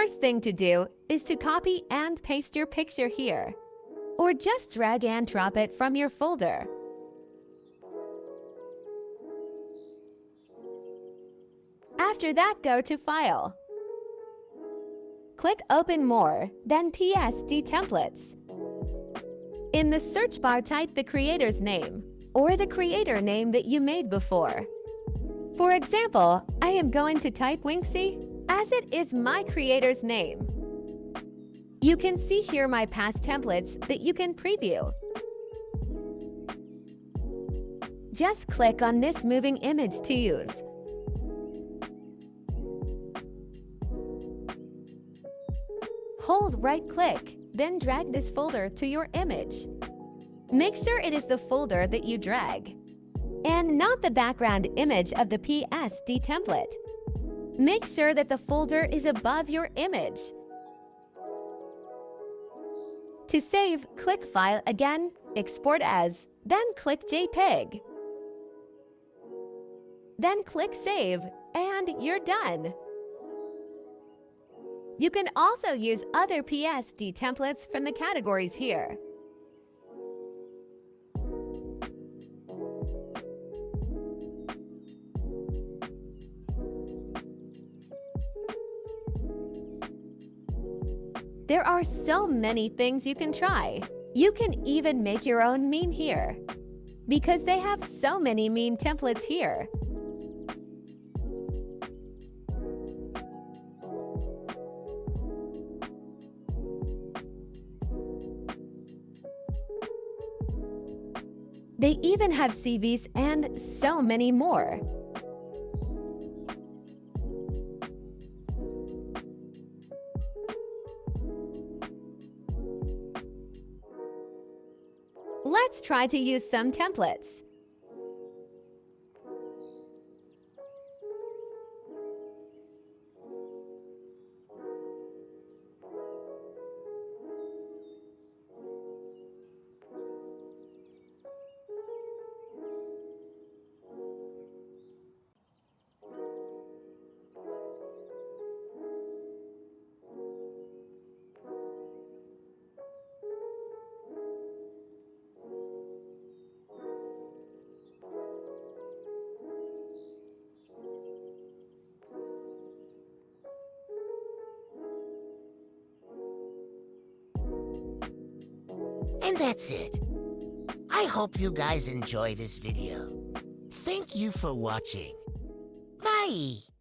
first thing to do is to copy and paste your picture here, or just drag and drop it from your folder. After that, go to File. Click Open More, then PSD Templates. In the search bar, type the creator's name or the creator name that you made before. For example, I am going to type winxxie as it is my creator's name. You can see here my past templates that you can preview. Just click on this moving image to use. Hold right-click, then drag this folder to your image. Make sure it is the folder that you drag, and not the background image of the PSD template. Make sure that the folder is above your image. To save, click File again, Export As, then click JPEG. Then click Save, and you're done. You can also use other PSD templates from the categories here. There are so many things you can try. You can even make your own meme here, because they have so many meme templates here. They even have CVs and so many more. Let's try to use some templates. And that's it. I hope you guys enjoy this video. Thank you for watching. Bye!